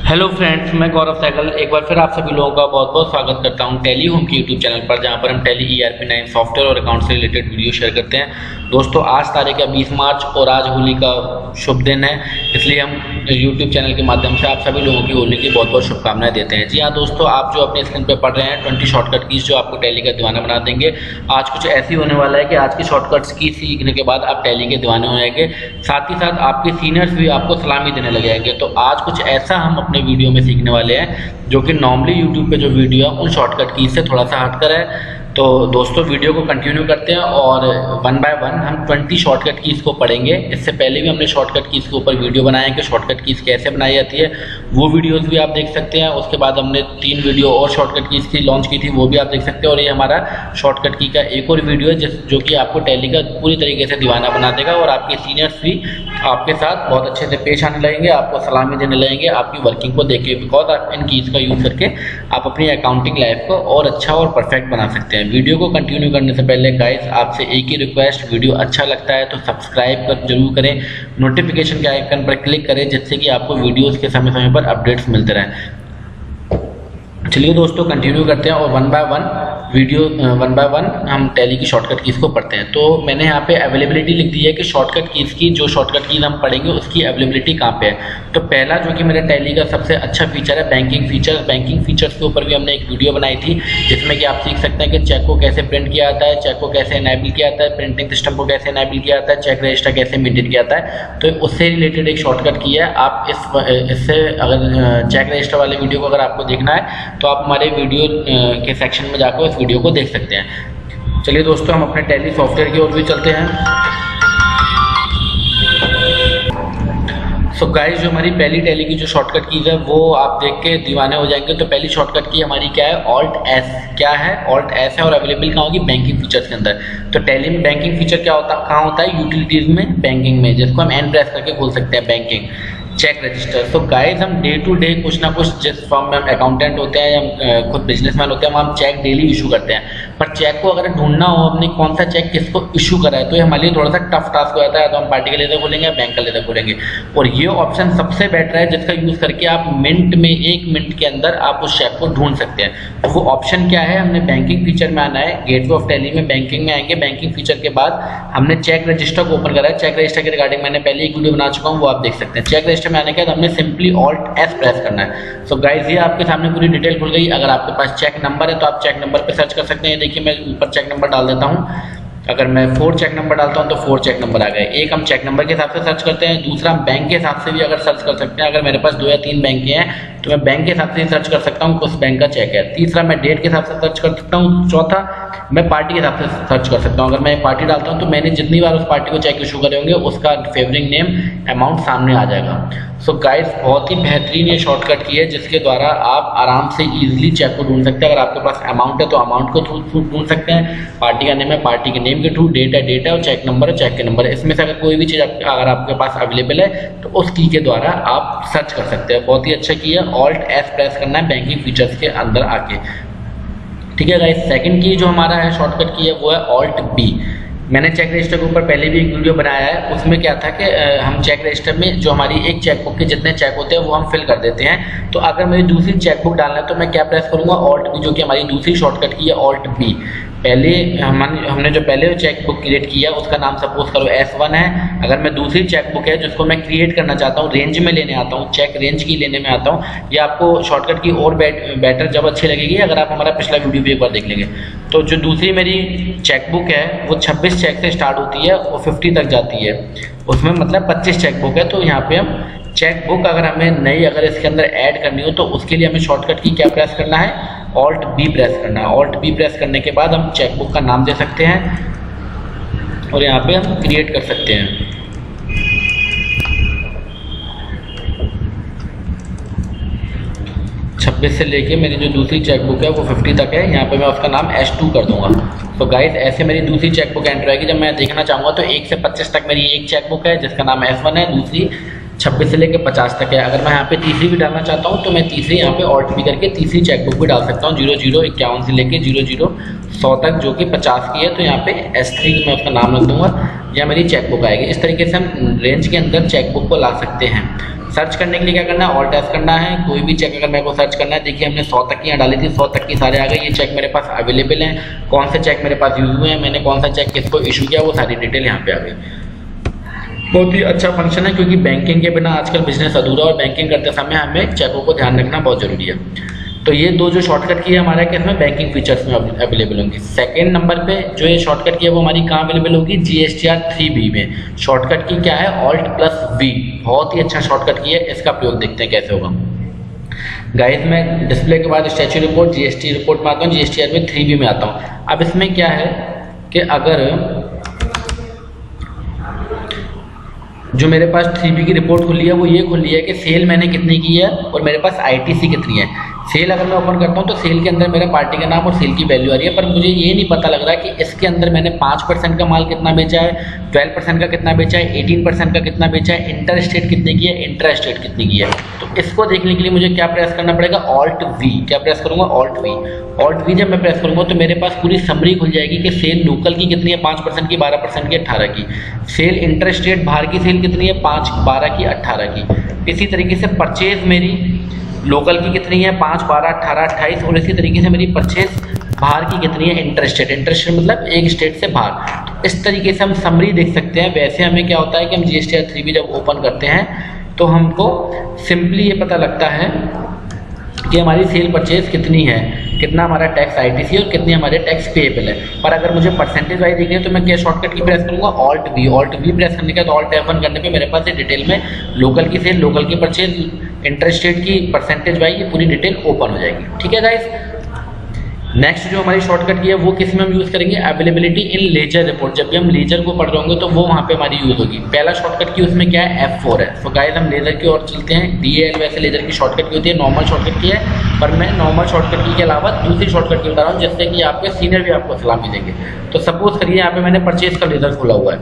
Hello friends, मैं गौरव सहगल एक बार फिर आप सभी लोगों का बहुत बहुत स्वागत करता हूं टैली होम के यूट्यूब चैनल पर, जहां पर हम टैली ERP9 सॉफ्टवेयर और अकाउंट से रिलेटेड वीडियो शेयर करते हैं। दोस्तों, आज तारीख है 20 मार्च और आज होली का शुभ दिन है, इसलिए हम यूट्यूब चैनल के माध्यम से आप सभी लोगों की होली की बहुत बहुत शुभकामनाएं देते हैं। जी हाँ दोस्तों, आप जो अपने स्क्रीन पर पढ़ रहे हैं 20 शॉर्टकट कीज जो आपको टैली का दीवाना बना देंगे। आज कुछ ऐसी होने वाला है कि आज की शॉर्टकट्स की सीखने के बाद आप टैली के दीवाने हो जाएंगे, साथ ही साथ आपके सीनियर्स भी आपको सलामी देने लग जाएंगे। तो आज कुछ ऐसा हम अपने वीडियो में सीखने वाले हैं जो कि नॉर्मली यूट्यूब पे जो वीडियो है उन शॉर्टकट की से थोड़ा सा हटकर है। तो दोस्तों, वीडियो को कंटिन्यू करते हैं और वन बाय वन हम 20 शॉर्टकट कीज़ को पढ़ेंगे। इससे पहले भी हमने शॉर्टकट कीज़ के ऊपर वीडियो बनाए कि शॉर्टकट कीज़ कैसे बनाई जाती है, वो वीडियोस भी आप देख सकते हैं। उसके बाद हमने 3 वीडियो और शॉर्टकट कीज़ की लॉन्च की थी, वो भी आप देख सकते हैं। और ये हमारा शॉर्टकट की का एक और वीडियो है जो कि आपको टैली का पूरी तरीके से दीवाना बना देगा और आपके सीनियर्स भी आपके साथ बहुत अच्छे से पेश आने लगेंगे, आपको सलामी देने लगेंगे आपकी वर्किंग को देख के, बिकॉज आप इन कीज़ का यूज़ करके आप अपनी अकाउंटिंग लाइफ को और अच्छा और परफेक्ट बना सकते हैं। वीडियो को कंटिन्यू करने से पहले गाइस आपसे एक ही रिक्वेस्ट, वीडियो अच्छा लगता है तो सब्सक्राइब कर जरूर करें, नोटिफिकेशन के आइकन पर क्लिक करें जिससे कि आपको वीडियोस के समय समय पर अपडेट्स मिलते रहें। चलिए दोस्तों, कंटिन्यू करते हैं और वन बाय वन हम टैली की शॉर्टकट कीज़ को पढ़ते हैं। तो मैंने यहाँ पे अवेलेबिलिटी लिख दी है कि शॉर्टकट कीज़ की जो शॉर्टकट कीज़ हम पढ़ेंगे उसकी अवेलेबिलिटी कहाँ पे है। तो पहला जो कि मेरे टैली का सबसे अच्छा फीचर है बैंकिंग फीचर। बैंकिंग फीचर्स के ऊपर भी हमने एक वीडियो बनाई थी जिसमें कि आप सीख सकते हैं कि चेक को कैसे प्रिंट किया जाता है, चेक को कैसे एनेबल किया जाता है, प्रिंटिंग सिस्टम को कैसे एनेबल किया जाता है, चेक रजिस्टर कैसे मेंटेन किया जाता है। तो उससे रिलेटेड एक शॉर्टकट की है। आप इससे अगर चेक रजिस्टर वाले वीडियो को अगर आपको देखना है तो आप हमारे वीडियो के सेक्शन में जाकर इस वीडियो को देख सकते हैं। चलिए दोस्तों, हम अपने टैली सॉफ्टवेयर की ओर भी चलते हैं। सो गाइस, जो हमारी पहली टैली की जो शॉर्टकट कीज है वो आप देख के दीवाने हो जाएंगे। तो पहली शॉर्टकट की हमारी क्या है, Alt+S। क्या है, Alt+S है और अवेलेबल कहाँ होगी, बैंकिंग फीचर्स के अंदर। तो टैली में बैंकिंग फीचर क्या होता है, कहाँ होता है, यूटिलिटीज में, बैंकिंग में, जिसको हम N प्रेस करके खोल सकते हैं, बैंकिंग चेक रजिस्टर। तो गाइस, हम डे टू डे कुछ ना कुछ, जिस फॉर्म में हम अकाउंटेंट होते हैं या खुद बिजनेसमैन होते हैं, वहाँ हम चेक डेली इशू करते हैं। पर चेक को अगर ढूंढना हो अपने कौन सा चेक किसको इशू करा है तो ये हमारे लिए थोड़ा सा टफ टास्क हो जाता है। तो हम पार्टी का लेकर खोलेंगे, बैंक का लेकर खोलेंगे, और ये ऑप्शन सबसे बेटर है जिसका यूज़ करके आप मिनट में, 1 मिनट के अंदर आप उस चेक को ढूंढ सकते हैं। तो वो ऑप्शन क्या है, हमने बैंकिंग फीचर में आना है, गेटवे ऑफ टैली में बैंकिंग में आएंगे। बैंकिंग फीचर के बाद हमने चेक रजिस्टर को ओपन करा है। चेक रजिस्टर के रिगार्डिंग मैंने पहले एक वीडियो बना चुका हूँ, वो आप देख सकते हैं। चेक रजिस्टर में आने के बाद हमने सिंपली Alt+S प्रेस करना है। सो गाइस, ये आपके सामने पूरी डिटेल खुल गई। अगर आपके पास चेक नंबर है तो आप चेक नंबर पे सर्च कर सकते हैं। देखिए, मैं ऊपर चेक नंबर डाल देता हूँ। अगर मैं 4 चेक नंबर डालता हूँ तो 4 चेक नंबर आ गए। एक हम चेक नंबर के हिसाब से सर्च करते हैं, दूसरा हम बैंक के हिसाब से भी अगर सर्च कर सकते हैं। अगर मेरे पास 2 या 3 बैंक हैं तो मैं बैंक के हिसाब से सर्च कर सकता हूँ, उस बैंक का चेक है। तीसरा मैं डेट के हिसाब से सर्च कर सकता हूँ। चौथा मैं पार्टी के हिसाब से सर्च कर सकता हूँ। अगर मैं पार्टी डालता हूँ तो मैंने जितनी बार उस पार्टी को चेक इशू करे होंगे उसका फेवरिंग नेम, अमाउंट सामने आ जाएगा। सो गाइस, बहुत ही बेहतरीन ये शॉर्टकट की है जिसके द्वारा आप आराम से इजीली चेक को ढूंढ सकते हैं। अगर आपके पास अमाउंट है तो अमाउंट को ढूंढ सकते हैं, पार्टी का नेम है, पार्टी के नेम के थ्रू, डेट है, डेट है, और चेक नंबर है, चेक के नंबर है। इसमें से अगर कोई भी चीज़ अगर आपके पास अवेलेबल है तो उस की के द्वारा आप सर्च कर सकते हैं। बहुत ही अच्छा की है। Alt+S प्रेस करना है बैंकिंग फीचर्स के अंदर आके। ठीक है गाइस, सेकंड की जो हमारा है शॉर्टकट की है वो है Alt+B। मैंने चेक रजिस्टर के ऊपर पहले भी एक वीडियो बनाया है। उसमें क्या था कि हम चेक रजिस्टर में जो हमारी एक चेकबुक के जितने चेक होते हैं वो हम फिल कर देते हैं। तो अगर मुझे दूसरी चेकबुक डालना है तो मैं क्या प्रेस करूंगा, Alt+B, जो कि हमारी दूसरी शॉर्टकट की है, Alt+B। पहले हमने जो पहले चेकबुक क्रिएट किया उसका नाम सपोज करो S1 है। अगर मैं दूसरी चेकबुक है जिसको मैं क्रिएट करना चाहता हूँ, रेंज में लेने आता हूँ, चेक रेंज की लेने में आता हूँ, ये आपको शॉर्टकट की और बेटर जब अच्छी लगेगी अगर आप हमारा पिछला वीडियो भी एक बार देख लेंगे। तो जो दूसरी मेरी चेकबुक है वो 26 चेक से स्टार्ट होती है और 50 तक जाती है। उसमें मतलब 25 चेकबुक है। तो यहाँ पे हम चेकबुक अगर हमें नई अगर इसके अंदर ऐड करनी हो तो उसके लिए हमें शॉर्टकट की क्या प्रेस करना है, Alt+B प्रेस करना है। Alt+B प्रेस करने के बाद हम चेकबुक का नाम दे सकते हैं और यहाँ पे हम क्रिएट कर सकते हैं। से लेके मेरी जो दूसरी चेकबुक है वो 50 तक है। यहाँ पे मैं उसका नाम S2 कर दूंगा। तो गाइस, ऐसे मेरी दूसरी चेकबुक एंटर आएगी। जब मैं देखना चाहूँगा तो 1 से 25 तक मेरी एक चेकबुक है जिसका नाम S1 है, दूसरी 26 से लेकर 50 तक है। अगर मैं यहाँ पे तीसरी भी डालना चाहता हूँ तो मैं तीसरी यहाँ पे Alt+B करके तीसरी चेकबुक भी डाल सकता हूँ, 0051 से लेके 00100 तक, जो कि 50 की है। तो यहाँ पे S3 मैं उसका नाम रख दूंगा, या मेरी चेकबुक आएगी। इस तरीके से हम रेंज के अंदर चेकबुक को ला सकते हैं। सर्च करने के लिए क्या करना है, ऑल्ट एस करना है। कोई भी चेक अगर मेरे को सर्च करना है, देखिए हमने 100 तक की यहाँ डाली थी, 100 तक की सारे आ गए। ये चेक मेरे पास अवेलेबल हैं, कौन से चेक मेरे पास यूज हुए हैं, मैंने कौन सा चेक किसको इशू किया, वो सारी डिटेल यहाँ पे आ गई। बहुत ही अच्छा फंक्शन है, क्योंकि बैंकिंग के बिना आजकल बिजनेस अधूरा, और बैंकिंग करते समय हमें चेकों को ध्यान रखना बहुत जरूरी है। तो ये दो जो शॉर्टकट की है हमारे किसमें, बैंकिंग फीचर्स में अवेलेबल होंगी। सेकंड नंबर पे जो ये शॉर्टकट की है वो हमारी कहाँ अवेलेबल होगी, GSTR 3B में। शॉर्टकट की क्या है, Alt+V। बहुत ही अच्छा शॉर्टकट की है, इसका प्रयोग देखते हैं कैसे होगा। गाइस मैं डिस्प्ले के बाद स्टैच्यू रिपोर्ट, GST रिपोर्ट में आता हूँ, GSTR में 3B में आता हूँ। अब इसमें क्या है कि अगर जो मेरे पास 3B की रिपोर्ट खुली है वो ये खुली है कि सेल मैंने कितनी की है और मेरे पास ITC कितनी है। सेल अगर मैं ओपन करता हूँ तो सेल के अंदर मेरा पार्टी का नाम और सेल की वैल्यू आ रही है, पर मुझे ये नहीं पता लग रहा कि इसके अंदर मैंने 5% का माल कितना बेचा है, 12% का कितना बेचा है, 18% का कितना बेचा है, इंटर स्टेट कितनी की है, इंट्रा स्टेट कितनी की है। तो इसको देखने के लिए मुझे क्या प्रेस करना पड़ेगा, Alt+V। क्या प्रेस करूँगा, Alt+V। Alt+V जब मैं प्रेस करूँगा तो मेरे पास पूरी समरी खुल जाएगी कि सेल लोकल की कितनी है, 5% की, 12% की, 18 की। सेल इंटर स्टेट बाहर की सेल कितनी है, 5, 12 की, 18 की। इसी तरीके से परचेज मेरी लोकल की कितनी है, 5, 12, 18, 28, और इसी तरीके से मेरी परचेज बाहर की कितनी है, इंटरस्टेट। इंटरस्टेट मतलब एक स्टेट से बाहर। तो इस तरीके से हम समरी देख सकते हैं। वैसे हमें क्या होता है कि हम GSTR 3B जब ओपन करते हैं तो हमको सिंपली ये पता लगता है कि हमारी सेल परचेज कितनी है, कितना हमारा टैक्स ITC और कितनी हमारे टैक्स पेएबल है। पर अगर मुझे परसेंटेज वाइज देखनी है तो मैं क्या शॉर्टकट की प्रेस करूँगा, Alt+V। Alt+V प्रेस करने के बाद Alt F1 करने पे मेरे पास ये डिटेल में लोकल की सेल, लोकल की परचेज, इंटरस्टेट की, परसेंटेज वाइज ये पूरी डिटेल ओपन हो जाएगी। ठीक है गाइस। नेक्स्ट जो हमारी शॉर्टकट की है वो किस में हम यूज़ करेंगे, अवेलेबिलिटी इन लेजर रिपोर्ट। जब भी हम लेजर को पढ़ रहे होंगे तो वो वहाँ पे हमारी यूज़ होगी। पहला शॉर्टकट की उसमें क्या है, F4 है। तो गाइस हम लेजर की ओर चलते हैं। DAL वैसे लेजर की शॉर्टकट की होती है, नॉर्मल शॉर्टकट की है, पर मैं नॉर्मल शॉर्टकट की के अलावा दूसरी शॉर्टकट की बता रहा हूँ, जिससे कि आपके सीनियर भी आपको सलामी देंगे। तो सपोज करिए यहाँ पे मैंने परचेज का लेजर खोला हुआ है,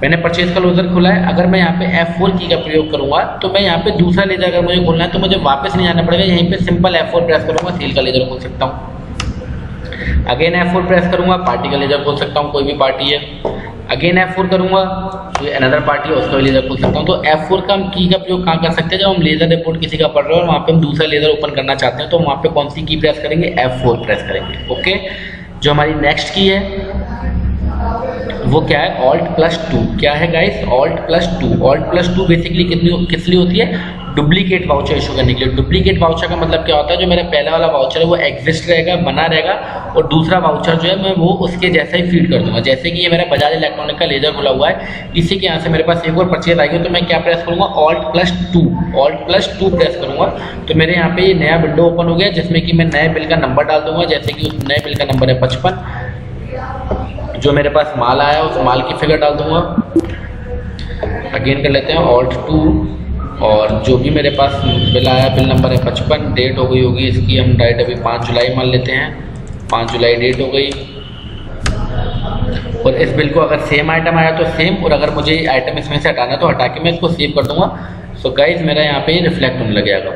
मैंने परचेज का लेजर खोला है। अगर मैं यहाँ पे F4 की का प्रयोग करूँगा तो मैं यहाँ पे दूसरा लेजर अगर मुझे खोलना है तो मुझे वापस नहीं जाना पड़ेगा, यहीं पे सिंपल F4 प्रेस करूँगा, सेल का लेजर खोल सकता हूँ। अगेन F4 प्रेस करूँगा, पार्टी का लेजर खोल सकता हूँ, कोई भी पार्टी है। अगेन F4 करूँगा तो अनदर पार्टी है, उसका भी लेजर खोल सकता हूँ। तो F4 का हम की का प्रयोग कहाँ कर सकते हैं, जब हम लेजर रिपोर्ट किसी का पढ़ रहे हो और वहाँ पे हम दूसरा लेजर ओपन करना चाहते हैं तो वहाँ पे कौन सी की प्रेस करेंगे, F4 प्रेस करेंगे। ओके। जो हमारी नेक्स्ट की है वो क्या है, Alt+2। क्या है गाइस, Alt+2। Alt+2 बेसिकली किस लिए होती है, डुप्लीकेट वाउचर इशू करने के लिए। डुप्लीकेट वाउचर का मतलब क्या होता है, जो मेरा पहला वाला वाउचर है वो एग्जिस्ट रहेगा, बना रहेगा, और दूसरा वाउचर जो है मैं वो उसके जैसा ही फीड कर दूंगा। जैसे कि ये मेरा बजाज इलेक्ट्रॉनिक का लेजर खुला हुआ है, इसी के यहाँ से मेरे पास एक और परचेज आएगी तो मैं क्या प्रेस करूँगा, Alt+2। Alt+2 प्रेस करूँगा तो मेरे यहाँ पे ये नया विंडो ओपन हो गया, जिसमें कि मैं नए बिल का नंबर डाल दूंगा। जैसे कि उस नए बिल का नंबर है 55, जो मेरे पास माल आया उस माल की फिगर डाल दूंगा। अगेन कर लेते हैं Alt+2, और जो भी मेरे पास बिल आया, बिल नंबर है 55, डेट हो गई होगी इसकी, हम डायरेक्ट अभी 5 जुलाई मान लेते हैं, 5 जुलाई डेट हो गई। और इस बिल को अगर सेम आइटम आया तो सेम, और अगर मुझे आइटम इसमें से हटाना है तो हटा के मैं इसको सेव कर दूंगा। सो गाइज मेरा यहाँ पे रिफ्लेक्ट होने लगेगा,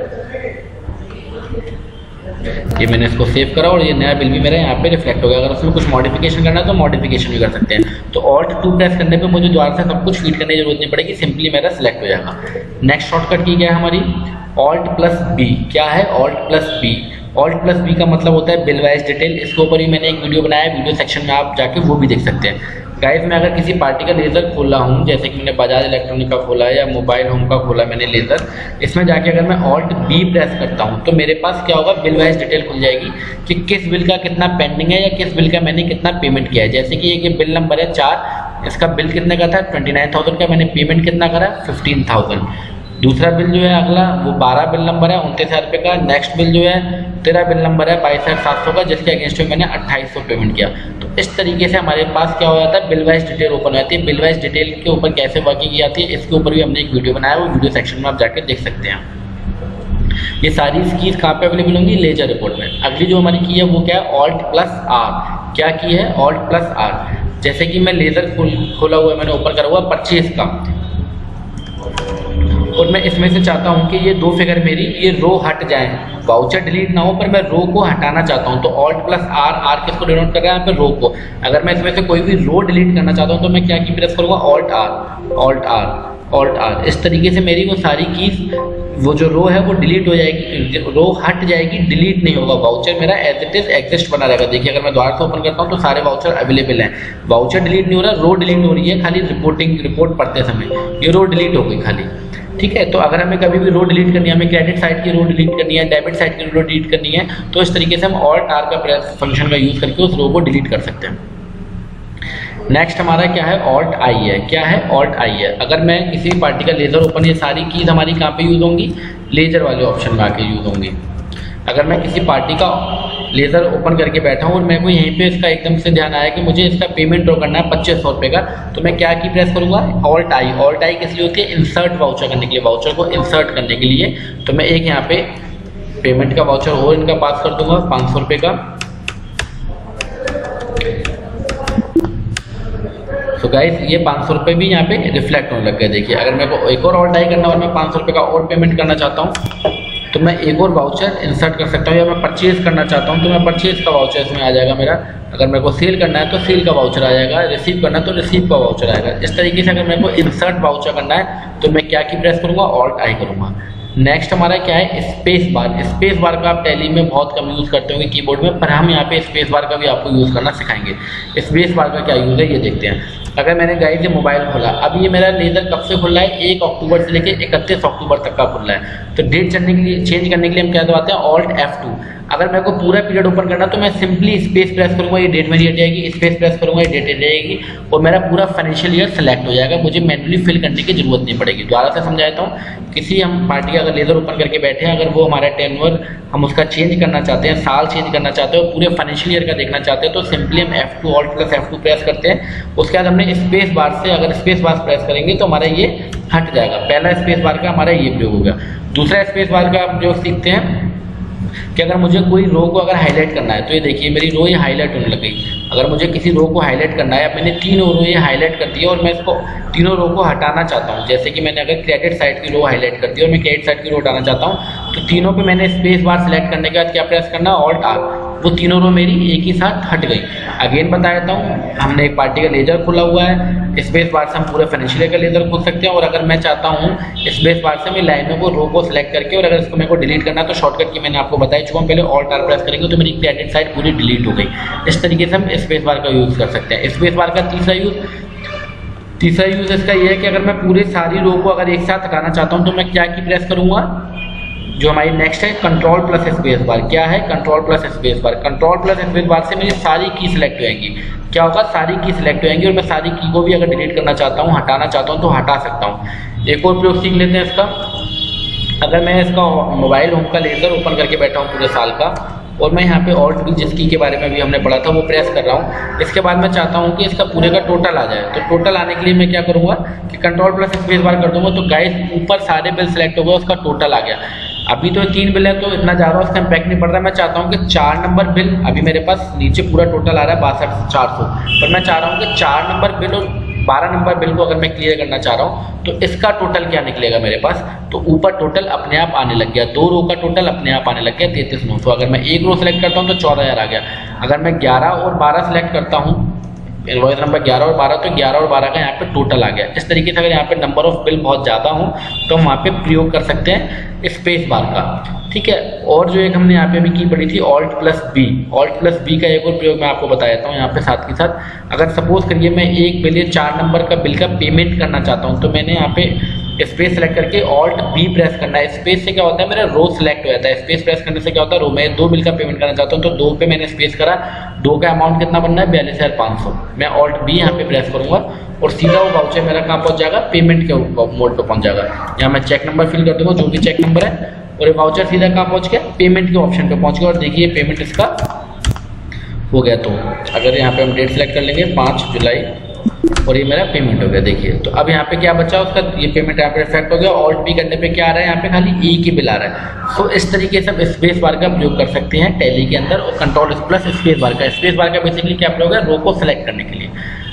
ये मैंने इसको सेव करा और ये नया बिल भी मेरा यहाँ पे रिफ्लेक्ट हो गया। अगर उसमें कुछ मॉडिफिकेशन करना है तो मॉडिफिकेशन भी कर सकते हैं। तो Alt+2 प्रेस करने पे मुझे दोबारा से सब कुछ फीड करने की जरूरत नहीं पड़ेगी, सिंपली मेरा सिलेक्ट हो जाएगा। नेक्स्ट शॉर्टकट की क्या है हमारी, Alt+B। क्या है, Alt+B। Alt+B का मतलब होता है बिल वाइज डिटेल। इसके ऊपर ही मैंने एक वीडियो बनाया है, वीडियो सेक्शन में आप जाके वो भी देख सकते हैं। गाइस मैं अगर किसी पार्टी का लेजर खोला हूँ, जैसे कि मैंने बजाज इलेक्ट्रॉनिक का खोला है या मोबाइल होम का खोला मैंने लेजर, इसमें जाके अगर मैं Alt+B प्रेस करता हूँ तो मेरे पास क्या होगा, बिल वाइज डिटेल खुल जाएगी कि किस बिल का कितना पेंडिंग है या किस बिल का मैंने कितना पेमेंट किया है। जैसे कि ये बिल नंबर है 4, इसका बिल कितने का था, 29,000 का, मैंने पेमेंट कितना करा, 15,000। दूसरा बिल जो है अगला वो 12 बिल नंबर है 29,000 रुपये का। नेक्स्ट बिल जो है 13 बिल नंबर है 22,700 का, जिसके अगेंस्ट में मैंने 2800 पेमेंट किया। तो इस तरीके से हमारे पास क्या हो जाता है, बिल वाइज डिटेल ओपन हो जाती है। बिल वाइज डिटेल के ऊपर कैसे वर्किंग की जाती है इसके ऊपर भी हमने एक वीडियो बनाया है, वो वीडियो सेक्शन में आप जाकर देख सकते हैं। ये सारी कीज कहाँ पे अवेलेबल होंगी, लेजर रिपोर्ट में। अगली जो हमारी की है वो क्या है, Alt+R। क्या की है, Alt+R। जैसे कि मैं लेजर खोला हुआ है, मैंने ओपन करा हुआ परचेज का, और मैं इसमें से चाहता हूं कि ये 2 फिगर मेरी ये रो हट जाए, वाउचर डिलीट ना हो पर मैं रो को हटाना चाहता हूं। तो Alt+R, R किसको डिनोट कर रहा है यहाँ पे, रो को। अगर मैं इसमें से कोई भी रो डिलीट करना चाहता हूं तो मैं क्या की प्रेस करूंगा, Alt+R। इस तरीके से मेरी वो सारी कीज वो जो रो है वो डिलीट हो जाएगी, रो हट जाएगी, डिलीट नहीं होगा। वाउचर मेरा एज इट इज एग्जिस्ट बना रहेगा। देखिए अगर मैं दोबारा से ओपन करता हूँ तो सारे वाउचर अवेलेबल हैं, वाउचर डिलीट नहीं हो रहा, रो डिलीट हो रही है खाली रिपोर्ट पढ़ते समय, ये रो डिलीट हो गई खाली। ठीक है, तो अगर हमें कभी भी रो डिलीट करनी है, हमें क्रेडिट साइड की रो डिलीट करनी है, डेबिट साइड की रो डिलीट करनी है, तो इस तरीके से हम ऑल्ट आर का फंक्शन का यूज करके उस रो को डिलीट कर सकते हैं। नेक्स्ट हमारा क्या है, ऑल्ट आई है। क्या है, ऑल्ट आई है। अगर मैं किसी भी पार्टी का लेजर ओपन, ये सारी कीज हमारी कहाँ पे यूज होंगी, लेजर वाले ऑप्शन में आके यूज होंगी। अगर मैं किसी पार्टी का लेजर ओपन करके बैठा हूँ और मेरे को यहीं पे इसका एकदम से ध्यान आया कि मुझे इसका पेमेंट ड्रॉ करना है 2500 रुपये का, तो मैं क्या की प्रेस करूंगा, ऑल्ट आई। ऑल्ट आई किस लिए होती है, इंसर्ट वाउचर करने के लिए, वाउचर को इंसर्ट करने के लिए। तो मैं एक यहाँ पे पेमेंट का वाउचर और इनका पास कर दूंगा 500 रुपये का। तो गाइस ये 500 रुपये भी यहाँ पे रिफ्लेक्ट होने लग गए। देखिए अगर मेरे को एक और ऑल्ट आई करना और मैं 500 रुपये का और पेमेंट करना चाहता हूँ तो मैं एक और वाउचर इंसर्ट कर सकता हूँ, या मैं परचेज करना चाहता हूँ तो मैं परचेज का वाउचर इसमें आ जाएगा मेरा। अगर मेरे को सेल करना है तो सेल का वाउचर आ जाएगा, रिसीव करना है तो रिसीव का वाउचर आएगा। इस तरीके से अगर मेरे को इंसर्ट वाउचर करना है तो मैं क्या की प्रेस करूँगा, ऑल्ट आई करूँगा। नेक्स्ट हमारा क्या है, स्पेस बार। स्पेस बार का आप टैली में बहुत कम यूज़ करते होंगे कीबोर्ड में, पर हम यहाँ पे स्पेस बार का भी आपको यूज़ करना सिखाएंगे। स्पेस बार का क्या यूज़ है ये देखते हैं। अगर मैंने गाइस ये मोबाइल खोला, अब ये मेरा लेजर कब से खुल रहा है, 1 अक्टूबर से लेकर 31 अक्टूबर तक का खुल रहा है। तो डेट चेंज करने के लिए हम क्या दबाते हैं, ऑल्ट F2। अगर मेरे को पूरा पीरियड ओपन करना तो मैं सिंपली स्पेस प्रेस करूंगा, ये डेट मेरी हट जाएगी, स्पेस प्रेस करूंगा, ये डेट हट जाएगी और मेरा पूरा फाइनेंशियल ईयर सेलेक्ट हो जाएगा। मुझे मैन्युअली फिल करने की जरूरत नहीं पड़ेगी। दोबारा से समझाता हूँ, किसी हम पार्टी का अगर लेजर ओपन करके बैठे हैं, अगर वो हमारा टेन्योर हम उसका चेंज करना चाहते हैं, साल चेंज करना चाहते हैं और पूरे फाइनेंशियल ईयर का देखना चाहते हैं, तो सिंपली हम F2 alt plus F2 press करते हैं। उसके बाद हमने स्पेस बार से अगर स्पेस बार प्रेस करेंगे तो हमारा ये हट जाएगा। पहला स्पेस बार का हमारा ये प्रयोग हो गया। दूसरा स्पेस बार का प्रयोग सीखते हैं कि अगर मुझे कोई रो को अगर हाईलाइट करना है, तो ये देखिए मेरी रो ये हाईलाइट होने लग गई। अगर मुझे किसी रो को हाईलाइट करना है, अब मैंने 3 रो ये हाईलाइट कर दी और मैं इसको तीनों रो को हटाना चाहता हूँ, जैसे कि मैंने अगर क्रेडिट साइड की रो हाईलाइट कर दी और मैं क्रेडिट साइड की रो हटाना चाहता हूँ, तो तीनों पे मैंने स्पेस बार सेलेक्ट करने के बाद क्या प्रेस करना, ऑल्ट आर। वो तीनों रो मेरी एक ही साथ हट गई। अगेन बता देता हूँ, हमने एक पार्टी का लेजर खुला हुआ है, स्पेस बार से हम पूरे फाइनेंशियल का लेजर खोल सकते हैं। और अगर मैं चाहता हूँ स्पेस बार से मैं लाइनों को रो को सिलेक्ट करके, और अगर इसको मेरे को डिलीट करना है तो शॉर्टकट की मैंने आपको बताई चुका हूँ, पहले ऑल्ट आर प्रेस करेंगे तो मेरी क्रेडिट साइड पूरी डिलीट हो गई। इस तरीके से हम स्पेस बार का यूज कर सकते हैं। स्पेस बार का तीसरा यूज इसका ये है कि अगर मैं पूरे सारी रो को अगर एक साथ हटाना चाहता हूँ तो मैं क्या की प्रेस करूंगा, जो हमारी नेक्स्ट है कंट्रोल प्लस स्पेस बार। क्या है, control plus space bar. Control plus space bar से मेरी सारी की सिलेक्ट हो जाएंगी। क्या होगा, सारी की सिलेक्ट हो जाएंगी और मैं सारी की को भी अगर डिलीट करना चाहता हूँ, हटाना चाहता हूँ तो हटा सकता हूँ। एक और प्रयोग सीख लेते हैं इसका। अगर मैं इसका मोबाइल होम का लेजर ओपन करके बैठा हूँ पूरे साल का, और मैं यहाँ पे ऑल्ट भी जिसकी के बारे में भी हमने पढ़ा था वो प्रेस कर रहा हूँ, इसके बाद मैं चाहता हूँ कि इसका पूरे का टोटल आ जाए। तो टोटल आने के लिए मैं क्या करूँगा कि कंट्रोल प्लस स्पेस बार कर दूंगा, तो गाइस ऊपर सारे बिल सेलेक्ट हो गए, उसका टोटल आ गया। अभी तो 3 बिल है तो इतना ज़्यादा उसका इम्पैक्ट नहीं पड़ रहा है। मैं चाहता हूँ कि 4 नंबर बिल, अभी मेरे पास नीचे पूरा टोटल आ रहा है 62,400, पर मैं चाह रहा हूँ कि 4 नंबर बिल और 12 नंबर बिल को अगर मैं क्लियर करना चाह रहा हूँ तो इसका टोटल क्या निकलेगा मेरे पास, तो ऊपर टोटल अपने आप आने लग गया। 2 रो का टोटल अपने आप आने लग गया 33,900। अगर मैं एक रो सेलेक्ट करता हूँ तो 14,000 आ गया। अगर मैं 11 और 12 सेलेक्ट करता हूँ, इनवॉइस नंबर 11 और 12, तो 11 और 12 का यहाँ पे टोटल आ गया। इस तरीके से अगर यहाँ पे नंबर ऑफ बिल बहुत ज़्यादा हो तो हम वहाँ पे प्रयोग कर सकते हैं स्पेस बार का। ठीक है, और जो एक हमने यहाँ पे अभी की पड़ी थी alt plus B. Alt plus B का एक और प्रयोग मैं आपको बता देता हूँ यहाँ पे साथ के साथ। अगर सपोज करिए मैं एक बिल या 4 नंबर का बिल का पेमेंट करना चाहता हूँ, तो मैंने यहाँ पे स्पेस सेलेक्ट करके ऑल्ट बी प्रेस करना है। स्पेस से क्या होता है, मेरा रो सिलेक्ट हो जाता है। स्पेस प्रेस करने से क्या होता है, रो में 2 बिल का पेमेंट करना चाहता हूँ तो 2 पे मैंने स्पेस करा, 2 का अमाउंट कितना बनना है 42,500। मैं ऑल्ट बी यहाँ पे प्रेस करूंगा और सीधा वो वाउचर मेरा कहाँ पहुंच जाएगा, पेमेंट के मोड पे पहुंच जाएगा। यहाँ मैं चेक नंबर फिल कर दूंगा, जो भी चेक नंबर है, और ये वाउचर सीधा कहाँ पहुंच गया, पेमेंट के ऑप्शन पे पहुंच गया। और देखिए पेमेंट इसका हो गया। तो अगर यहाँ पे हम डेट सेलेक्ट कर लेंगे 5 जुलाई और ये मेरा पेमेंट हो गया। देखिए तो अब यहाँ पे क्या बचा उसका, ये पेमेंट यहाँ पे इफेक्ट हो गया। ऑल्ट बी करने पे क्या आ रहा है, यहाँ पे खाली एक ही बिल आ रहा है। तो इस तरीके से हम स्पेस बार का प्रयोग कर सकते हैं टैली के अंदर। और कंट्रोल प्लस स्पेस बार का, स्पेस बार का बेसिकली क्या प्रयोग है, रो को सिलेक्ट करने के लिए।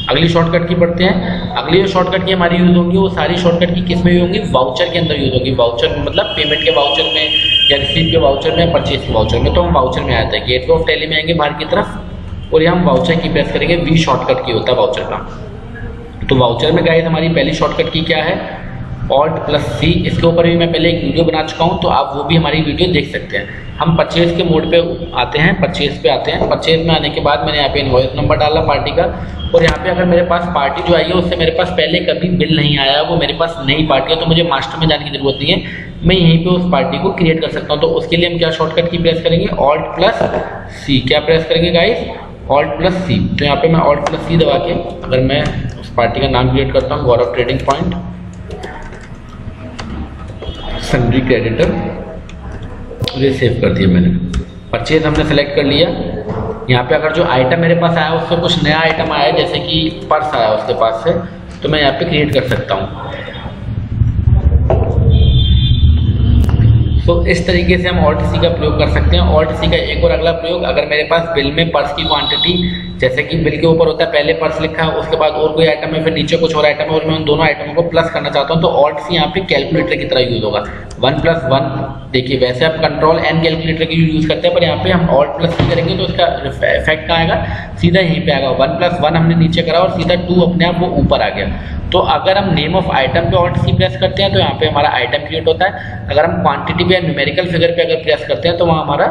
अगली शॉर्टकट की पढ़ते हैं। अगली जो शॉर्टकट की हमारी यूज होगी वो सारी शॉर्टकट की किस में यूज होगी, वाउचर के अंदर यूज होगी। वाउचर मतलब पेमेंट के वाउचर में या रिसीव के वाउचर में, परचेज के वाउचर में। तो हम वाउचर में आते हैं, गेटवे ऑफ टैली में आएंगे बाहर की तरफ और यहाँ हम वाउचर की प्रेस करेंगे। वी शॉर्टकट की होता है वाउचर का। तो वाउचर में गाइस हमारी पहली शॉर्टकट की क्या है, ऑल्ट प्लस सी, इसके ऊपर भी मैं पहले एक वीडियो बना चुका हूँ, तो आप वो भी हमारी वीडियो देख सकते हैं। हम परचेज के मोड पे आते हैं, परचेज पे आते हैं। परचेज में आने के बाद मैंने यहाँ पे इनवॉइस नंबर डाला पार्टी का, और यहाँ पे अगर मेरे पास पार्टी जो आई है उससे मेरे पास पहले कभी बिल नहीं आया, वो मेरे पास नई पार्टी है, तो मुझे मास्टर में जाने की जरूरत नहीं है, मैं यहीं पे उस पार्टी को क्रिएट कर सकता हूँ। तो उसके लिए हम क्या शॉर्टकट की प्रेस करेंगे, ऑल्ट प्लस सी। क्या प्रेस करेंगे गाइस, ऑल्ट प्लस सी। तो यहाँ पे मैं ऑल्ट प्लस सी दबा के अगर मैं उस पार्टी का नाम क्रिएट करता हूँ, गौरव ट्रेडिंग पॉइंट सन्ड्री क्रेडिटर, ये सेव कर दिया मैंने। परचेज हमने सेलेक्ट कर लिया। यहाँ पे अगर जो आइटम मेरे पास आया उससे कुछ नया आइटम आया, जैसे कि पर्स आया उसके पास से, तो मैं यहाँ पे क्रिएट कर सकता हूँ। तो इस तरीके से हम ऑल्ट सी का प्रयोग कर सकते हैं। ऑल्ट सी का एक और अगला प्रयोग, अगर मेरे पास बिल में पर्स की क्वांटिटी, जैसे कि बिल के ऊपर होता है पहले पर्स लिखा है, उसके बाद और कोई आइटम है, फिर नीचे कुछ और आइटम है, और मैं उन दोनों आइटमों को प्लस करना चाहता हूं, तो ऑल्ट सी यहाँ पे कैलकुलेटर की तरह यूज होगा। 1 + 1, देखिए वैसे आप कंट्रोल एन कैलकुलेटर की यूज करते हैं, पर यहाँ पे हम ऑल्ट प्लस सी करेंगे तो इसका इफेक्ट कहाँ आएगा, सीधा यहीं पे आएगा। 1 + 1 हमने नीचे करा और सीधा 2 अपने आप वो ऊपर आ गया। तो अगर हम नेम ऑफ आइटम पे ऑल्ट सी प्रेस करते हैं तो यहाँ पे हमारा आइटम क्रिएट होता है। अगर हम क्वांटिटी पे या न्यूमेरिकल फिगर पे अगर प्रेस करते हैं तो वहाँ हमारा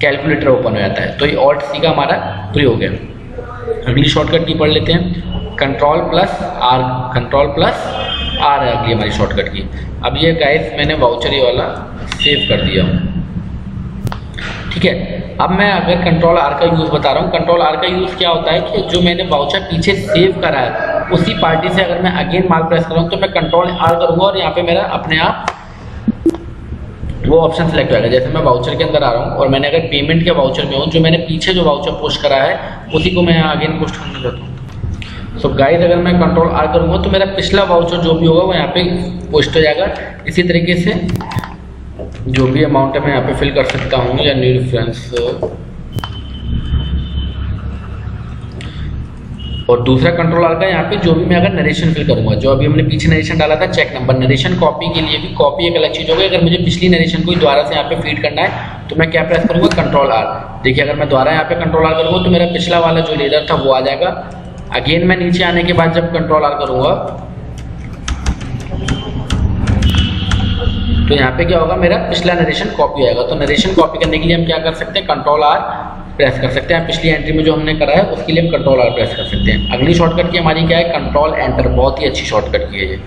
कैलकुलेटर ओपन हो जाता है। तो ये ऑल्ट सी का हमारा प्रयोग है। अगली शॉर्टकट की पढ़ लेते हैं, control plus R. Control plus R है अगली हमारी शॉर्टकट की। अब ये गाइस मैंने वाउचर ये वाला सेव कर दिया हूँ, ठीक है। अब मैं अगर कंट्रोल आर का यूज़ बता रहा हूँ। कंट्रोल आर का यूज़ क्या होता है कि जो मैंने वाउचर पीछे सेव करा है उसी पार्टी से अगर मैं अगेन माल प्रेस करूँ तो मैं कंट्रोल आर करूँगा और यहाँ पे मेरा अपने आप वो ऑप्शन सेलेक्ट होगा। जैसे मैं वाउचर के अंदर आ रहा हूँ और मैंने अगर पेमेंट के वाउचर में हूँ, जो मैंने पीछे जो वाउचर पोस्ट करा है उसी को मैं यहाँ अगेन पोस्ट करना चाहता हूँ। सो गाइस अगर मैं कंट्रोल आर करूँगा तो मेरा पिछला वाउचर जो भी होगा वो यहाँ पे पोस्ट हो जाएगा। इसी तरीके से जो भी अमाउंट है मैं यहाँ पे फिल कर सकता हूँ, या न्यू रेफरेंस। और दूसरा कंट्रोल आर का यहाँ पे जो भी मैं अगर नरेशन फिल करूंगा, जो अभी हमने पीछे नरेशन डाला था चेक नंबर, नरेशन कॉपी के लिए भी कॉपी एक अलग चीज होगी। अगर मुझे पिछली नरेशन को दोबारा से यहाँ पे फीड करना है तो मैं क्या प्रेस करूंगा, कंट्रोल आर। देखिए अगर मैं दोबारा यहाँ पे कंट्रोल आर करूंगा तो मेरा पिछला वाला जो लेजर था वो आ जाएगा। अगेन मैं नीचे आने के बाद जब कंट्रोल आर करूंगा तो यहाँ पे क्या होगा, मेरा पिछला नरेशन कॉपी आएगा। तो नरेशन कॉपी करने के लिए हम क्या कर सकते हैं, कंट्रोल आर प्रेस कर सकते हैं। पिछली एंट्री में जो हमने करा है उसके लिए हम कंट्रोल आर प्रेस कर सकते हैं। अगली शॉर्टकट की हमारी क्या है, कंट्रोल एंटर। बहुत ही अच्छी शॉर्टकट की है ये।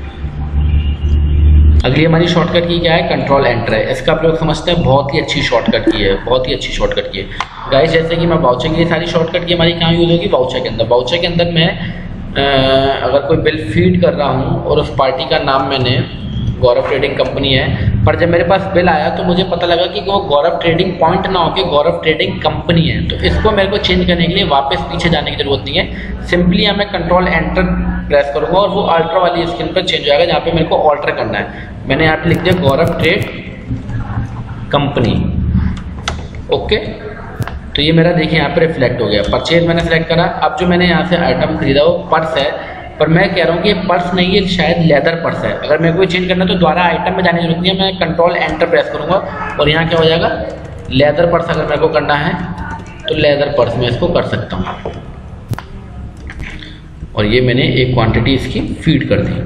अगली हमारी शॉर्टकट की क्या है, कंट्रोल एंटर है। इसका प्रयोग समझते हैं, बहुत ही अच्छी शॉर्टकट की है, बहुत ही अच्छी शॉर्टकट की है गाइस। जैसे कि मैं वाउचर की सारी शॉर्टकट की हमारी कहाँ यूज होगी, वाउचर के अंदर। वाउचर के अंदर मैं अगर कोई बिल फीड कर रहा हूँ और उस पार्टी का नाम मैंने गौरव ट्रेडिंग कंपनी है, पर जब मेरे पास बिल आया तो मुझे पता लगा कि वो गौरव ट्रेडिंग पॉइंट ना होकर गौरव ट्रेडिंग कंपनी है। तो इसको मेरे को चेंज करने के लिए वापस पीछे जाने की जरूरत नहीं है, सिंपली मैं कंट्रोल एंटर प्रेस करूंगा और वो अल्टर वाली स्क्रीन पर चेंज हो जाएगा जहाँ पे मेरे को ऑल्टर करना है। मैंने यहाँ पे लिख दिया गौरव ट्रेड कंपनी, ओके। तो ये मेरा देखिए यहाँ पे रिफ्लेक्ट हो गया। परचेज मैंने सेलेक्ट करा। अब जो मैंने यहाँ से आइटम खरीदा वो पर्स है, पर मैं कह रहा हूँ कि ये पर्स नहीं है, शायद लेदर पर्स है। अगर मेरे को चेंज करना है तो दोबारा आइटम में जाने की जरूरत नहीं है, मैं कंट्रोल एंटर प्रेस करूँगा और यहाँ क्या हो जाएगा, लेदर पर्स। अगर मेरे को करना है तो लेदर पर्स में इसको कर सकता हूँ। और ये मैंने एक क्वांटिटी इसकी फीड कर दी,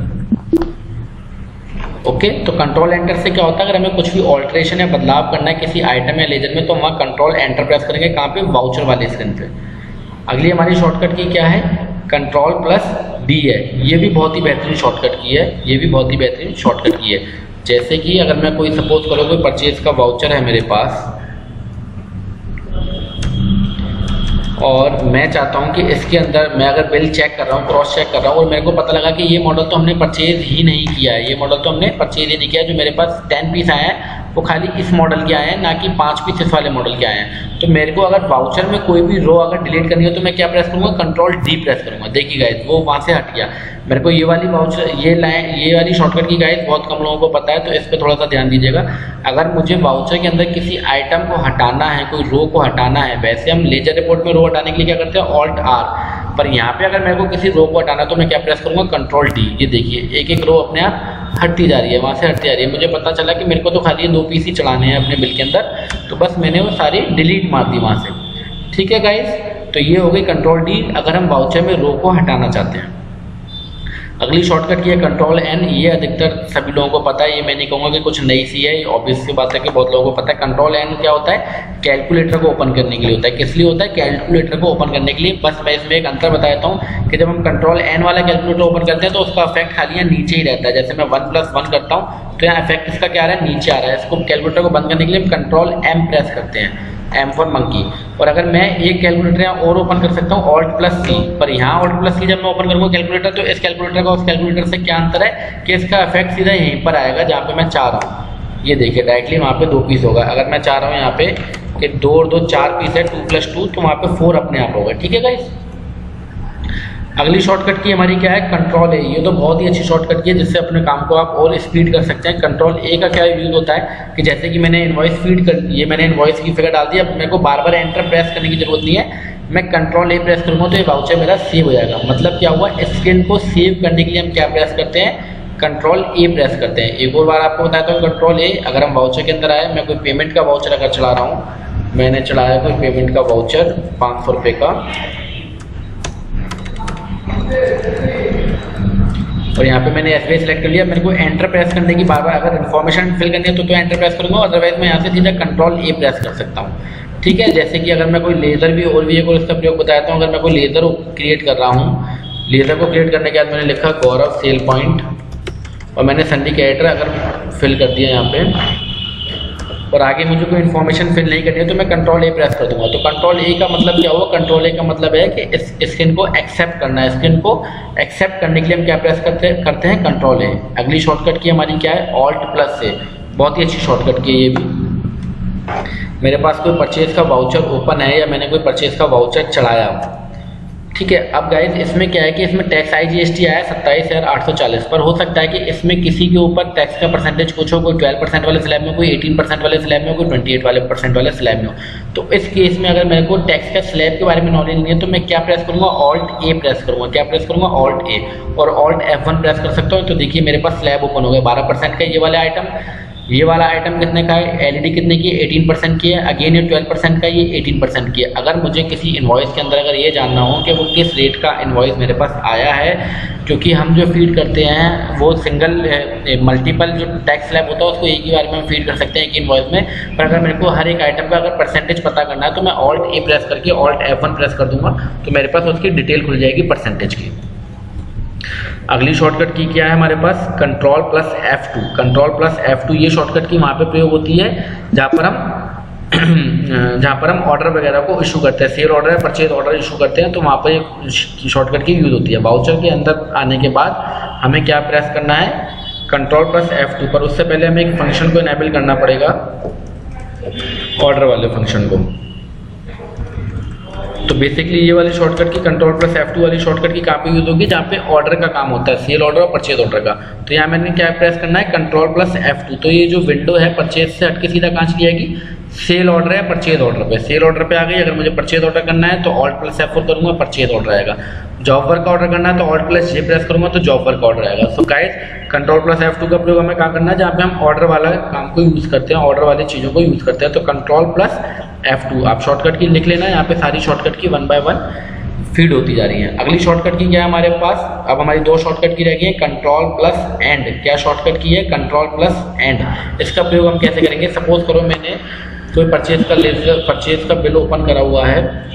ओके। तो कंट्रोल एंटर से क्या होता है, अगर हमें कुछ भी ऑल्ट्रेशन या बदलाव करना है किसी आइटम या लेजर में तो वहाँ कंट्रोल एंटर प्रेस करेंगे, कहाँ पे, वाउचर वाले स्क्रीन पे। अगली हमारी शॉर्टकट की क्या है, कंट्रोल प्लस डी है। ये भी बहुत ही बेहतरीन शॉर्टकट की है, ये भी बहुत ही बेहतरीन शॉर्टकट की है। जैसे कि अगर मैं कोई सपोज करो कोई परचेज का वाउचर है मेरे पास और मैं चाहता हूं कि इसके अंदर मैं अगर बिल चेक कर रहा हूं, क्रॉस चेक कर रहा हूं और मेरे को पता लगा कि ये मॉडल तो हमने परचेज ही नहीं किया है, ये मॉडल तो हमने परचेज ही नहीं किया। जो मेरे पास 10 पीस आए हैं वो खाली इस मॉडल के आए हैं, ना कि 5 पीस इस वाले मॉडल के आए हैं। तो मेरे को अगर वाउचर में कोई भी रो अगर डिलीट करनी हो तो मैं क्या प्रेस करूँगा, कंट्रोल डी प्रेस करूँगा। देखिए गाइस वो वहाँ से हट गया। मेरे को ये वाली वाउचर ये वाली शॉर्टकट की गाइस बहुत कम लोगों को पता है, तो इस पर थोड़ा सा ध्यान दीजिएगा। अगर मुझे वाउचर के अंदर किसी आइटम को हटाना है, कोई रो को हटाना है, वैसे हम लेजर रिपोर्ट में रो हटाने के लिए क्या करते हैं, ऑल्ट आर, पर यहाँ पे अगर मेरे को किसी रो को हटाना तो मैं क्या प्रेस करूँगा, कंट्रोल डी। ये देखिए एक एक रो अपने आप हटती जा रही है, वहाँ से हटती जा रही है। मुझे पता चला कि मेरे को तो खाली 2 पीस ही चलाने हैं अपने बिल के अंदर, तो बस मैंने वो सारी डिलीट मार दी वहाँ से। ठीक है गाइस, तो ये हो गई कंट्रोल डी अगर हम वाउचर में रो को हटाना चाहते हैं। अगली शॉर्टकट की है कंट्रोल एन। ये अधिकतर सभी लोगों को पता है, ये मैं नहीं कहूँगा कि कुछ नई सी है, ये ऑब्वियस सी बात है कि बहुत लोगों को पता है। कंट्रोल एन क्या होता है? कैलकुलेटर को ओपन करने के लिए होता है। किस लिए होता है? कैलकुलेटर को ओपन करने के लिए। बस मैं इसमें एक अंतर बता देता हूँ कि जब हम कंट्रोल एन वाला कैलकुलेटर ओपन करते हैं तो उसका इफेक्ट खाली यहाँ नीचे ही रहता है। जैसे मैं 1+1 करता हूँ तो यहाँ इफेक्ट इसका क्या आ रहा है? नीचे आ रहा है। इसको कैलकुलेटर को बंद करने के लिए हम कंट्रोल एम प्रेस करते हैं, एम फॉर मंकी। और अगर मैं एक कैलकुलेटर यहाँ और ओपन कर सकता हूँ Alt+C, पर यहाँ Alt+C जब मैं ओपन करूँगा कैलकुलेटर तो इस कैलकुलेटर का उस कैलकुलेटर से क्या अंतर है कि इसका इफेक्ट सीधा यहीं पर आएगा जहाँ पे मैं चाह रहा हूँ। ये देखिए डायरेक्टली वहाँ पे 2 पीस होगा। अगर मैं चाह रहा हूँ यहाँ पे कि 2 और 2 4 पीस है, 2+2, तो वहाँ पे 4 अपने आप होगा। ठीक है गाइस। अगली शॉर्टकट की हमारी क्या है? कंट्रोल ए। ये तो बहुत ही अच्छी शॉर्टकट की है जिससे अपने काम को आप और स्पीड कर सकते हैं। कंट्रोल ए का क्या यूज होता है कि जैसे कि मैंने इनवॉइस फीड कर, ये मैंने इनवॉइस की फिगर डाल दी, अब मेरे को बार बार एंटर प्रेस करने की जरूरत नहीं है। मैं कंट्रोल ए प्रेस करूँगा तो ये वाउचर मेरा सेव हो जाएगा। मतलब क्या हुआ? स्क्रीन को सेव करने के लिए हम क्या प्रेस करते हैं? कंट्रोल ए प्रेस करते हैं। एक और बार आपको बताता हूँ कंट्रोल ए। अगर हम वाउचर के अंदर आए, मैं कोई पेमेंट का वाउचर अगर चला रहा हूँ, मैंने चलाया कोई पेमेंट का वाउचर 500 रुपये का, और यहाँ पे मैंने SBI सेलेक्ट कर लिया। मेरे को एंटर प्रेस करने की बार बार अगर इन्फॉर्मेशन फिल करनी है तो एंटर प्रेस करूँगा, अदरवाइज मैं यहाँ से सीधा कंट्रोल ए प्रेस कर सकता हूँ। ठीक है। जैसे कि अगर मैं कोई लेज़र भी और भी एक और इसका प्रयोग बताता हूँ। अगर मैं कोई लेज़र क्रिएट कर रहा हूँ, लेज़र को क्रिएट करने के बाद मैंने लिखा गौरव सेल पॉइंट और मैंने सिंडिकेटर अगर फिल कर दिया यहाँ पे, और आगे मुझे कोई इन्फॉर्मेशन फिल नहीं करनी है तो मैं कंट्रोल ए प्रेस कर दूंगा। तो कंट्रोल ए का मतलब क्या हुआ? कंट्रोल ए का मतलब है कि इस स्क्रीन को एक्सेप्ट करना है। स्क्रीन को एक्सेप्ट करने के लिए हम क्या प्रेस करते हैं? कंट्रोल ए। अगली शॉर्टकट की हमारी क्या है? Alt+A। बहुत ही अच्छी शॉर्टकट की है ये भी। मेरे पास कोई परचेज का वाउचर ओपन है या मैंने कोई परचेज का वाउचर चढ़ाया, ठीक है। अब गाइज इसमें क्या है कि इसमें टैक्स IGST आया 27,840, पर हो सकता है कि इसमें किसी के ऊपर टैक्स का परसेंटेज कुछ हो, कोई 12% वाले स्लैब में, कोई 18% वाले स्लैब में, कोई 28% वाले स्लैब में हो। तो इस केस में अगर मेरे को टैक्स का स्लैब के बारे में नॉलेज नहीं है तो मैं क्या प्रेस करूँगा? Alt+A प्रेस करूँगा। क्या प्रेस करूँगा? Alt+A, और Alt+F1 प्रेस कर सकता हूँ। तो देखिए मेरे पास स्लैब ओपन हो गया 12% का ये वाला आइटम। ये वाला आइटम कितने का है? LED कितने की है? 18% की है। अगेन ये 12% का, ये 18% की है। अगर मुझे किसी इनवॉइस के अंदर अगर ये जानना हो कि वो किस रेट का इनवॉइस मेरे पास आया है, क्योंकि हम जो फीड करते हैं वो सिंगल मल्टीपल जो टैक्स स्लैब होता है उसको एक ही बार में हम फीड कर सकते हैं एक इनवॉइस में। पर अगर मेरे को हर एक आइटम का अगर परसेंटेज पता करना है तो मैं Alt+A प्रेस करके Alt+F1 प्रेस कर दूंगा तो मेरे पास उसकी डिटेल खुल जाएगी परसेंटेज की। अगली शॉर्टकट की क्या है हमारे पास? Ctrl+F2। Ctrl+F2 ये शॉर्टकट की वहाँ पे प्रयोग होती है जहाँ पर हम ऑर्डर वगैरह को इशू करते हैं, सेल ऑर्डर या परचेज ऑर्डर इशू करते हैं, तो वहाँ पर एक शॉर्टकट की यूज होती है। वाउचर के अंदर आने के बाद हमें क्या प्रेस करना है? Ctrl+F2। पर उससे पहले हमें एक फंक्शन को इनेबल करना पड़ेगा, ऑर्डर वाले फंक्शन को। तो बेसिकली ये वाली शॉर्टकट की Ctrl+F2 वाली शॉर्टकट की कहाँ पे यूज होगी? जहाँ पे ऑर्डर का काम होता है, सेल ऑर्डर और परचेज ऑर्डर का। तो यहाँ मैंने क्या प्रेस करना है? Ctrl+F2। तो ये जो विंडो है परचेज से हटके सीधा कहाँ चली जाएगी? सेल ऑर्डर या परचेज ऑर्डर पे। सेल ऑर्डर पे आ गई। अगर मुझे परचेज ऑर्डर करना है तो Alt+F4 करूंगा, परचेज ऑर्डर आएगा। जॉब वर्क ऑर्डर करना है तो Alt+J प्रेस करूंगा तो जॉब वर्क ऑर्डर आएगा। सो गाइस Ctrl+F2 का प्रयोग हमें कहाँ करना है? जहाँ पे हम ऑर्डर वाला काम को यूज करते हैं, ऑर्डर वाली चीजों को यूज करते हैं। तो Ctrl+F2 आप शॉर्टकट की लिख लेना। यहाँ पे सारी शॉर्टकट की 1 by 1 फीड होती जा रही है। अगली शॉर्टकट की क्या है हमारे पास? अब हमारी 2 शॉर्टकट की रह गई है, Ctrl+End। क्या शॉर्टकट की है? Ctrl+End। इसका प्रयोग हम कैसे करेंगे? सपोज करो मैंने कोई परचेज का बिल ओपन करा हुआ है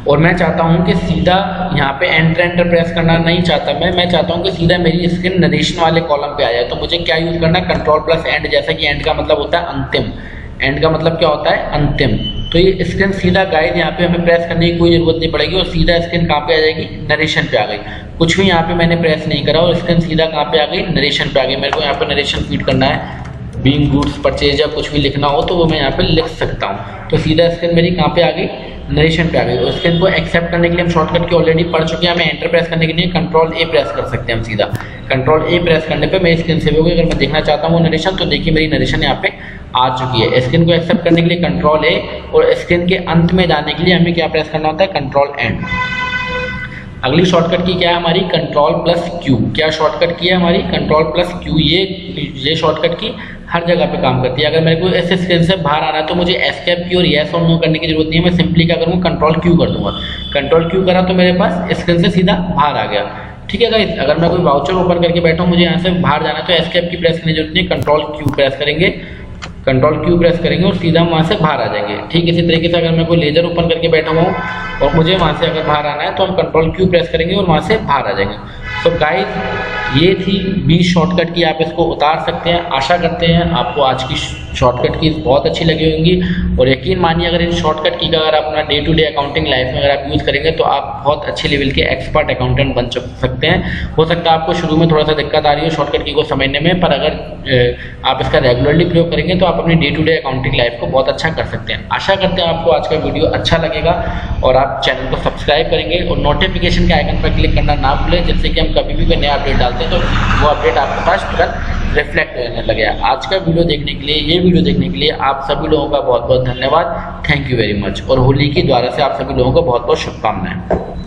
और मैं चाहता हूं कि सीधा यहाँ पे एंटर प्रेस करना नहीं चाहता मैं चाहता हूं कि सीधा मेरी स्क्रीन नरेशन वाले कॉलम पे आ जाए। तो मुझे क्या यूज करना है? Ctrl+End। जैसा कि एंड का मतलब होता है अंतिम, एंड का मतलब क्या होता है? अंतिम। तो ये स्क्रीन सीधा गाइड यहाँ पे हमें प्रेस करने की कोई जरूरत नहीं पड़ेगी और सीधा स्क्रीन कहाँ पे आ जाएगी? नरेशन पे आ गई। कुछ भी यहाँ पे मैंने प्रेस नहीं करा और स्क्रीन सीधा कहाँ पे आ गई? नरेशन पे आ गई। मेरे को यहाँ पे नरेशन फीड करना है, बीइंग गुड्स परचेज या कुछ भी लिखना हो तो वो मैं यहाँ पे लिख सकता हूँ। तो सीधा स्क्रीन मेरी कहाँ पे आ गई? नरेशन पे आ गई। और स्क्रीन को एक्सेप्ट करने के लिए हम शॉर्टकट की ऑलरेडी पढ़ चुके हैं। हमें एंटर प्रेस करने के लिए Ctrl+A प्रेस कर सकते हैं हम सीधा। Ctrl+A प्रेस करने पे मेरी स्क्रीन सेव हो गई। अगर मैं देखना चाहता हूँ वो नरेशन तो देखिए मेरी नरेशन यहाँ पे आ चुकी है। स्क्रीन को एक्सेप्ट करने के लिए Ctrl+A और स्क्रीन के अंत में जाने के लिए हमें क्या प्रेस करना होता है? Ctrl+End। अगली शॉर्टकट की क्या है हमारी? Ctrl+Q। क्या शॉर्टकट की है हमारी? Ctrl+Q। ये शॉर्टकट की हर जगह पे काम करती है। अगर मेरे को इस स्क्रीन से बाहर आना है तो मुझे एस्केप की और येस और नो करने की जरूरत नहीं है, मैं सिंपली क्या करूँगा, कंट्रोल क्यू कर दूंगा। कंट्रोल क्यू करा तो मेरे पास स्क्रीन से सीधा बाहर आ गया। ठीक है गाइस, अगर मैं कोई वाउचर ओपन करके बैठा हूँ, मुझे यहाँ से बाहर जाना है तो एस्केप की प्रेस करने की जरूरत नहीं है, कंट्रोल क्यू प्रेस करेंगे, कंट्रोल क्यू प्रेस करेंगे और सीधा वहाँ से बाहर आ जाएंगे। ठीक इसी तरीके से अगर मैं कोई लेजर ओपन करके बैठा हुआ हूँ और मुझे वहाँ से अगर बाहर आना है तो हम कंट्रोल क्यू प्रेस करेंगे और वहाँ से बाहर आ जाएंगे। तो गाइस ये थी 20 शॉर्टकट की, आप इसको उतार सकते हैं। आशा करते हैं आपको आज की शॉर्टकट की बहुत अच्छी लगी होंगी और यकीन मानिए अगर इन शॉर्टकट की का अगर आप अपना day to day accounting life में अगर आप यूज़ करेंगे तो आप बहुत अच्छे लेवल के एक्सपर्ट अकाउंटेंट बन सकते हैं। हो सकता है आपको शुरू में थोड़ा सा दिक्कत आ रही हो शॉर्टकट की को समझने में, पर अगर आप इसका रेगुलरली प्रयोग करेंगे तो आप अपनी day to day accounting life को बहुत अच्छा कर सकते हैं। आशा करते हैं आपको आज का वीडियो अच्छा लगेगा और आप चैनल को सब्सक्राइब करेंगे और नोटिफिकेशन के आइकन पर क्लिक करना ना भूलें, जिससे कि हम कभी भी कोई नया अपडेट डालते हैं तो वो अपडेट आपके पास तुरंत रिफ्लेक्ट होने लगे। आज का वीडियो देखने के लिए, ये वीडियो देखने के लिए आप सभी लोगों का बहुत बहुत धन्यवाद। Thank you very much. और होली की द्वारा से आप सभी लोगों को बहुत बहुत शुभकामनाएं।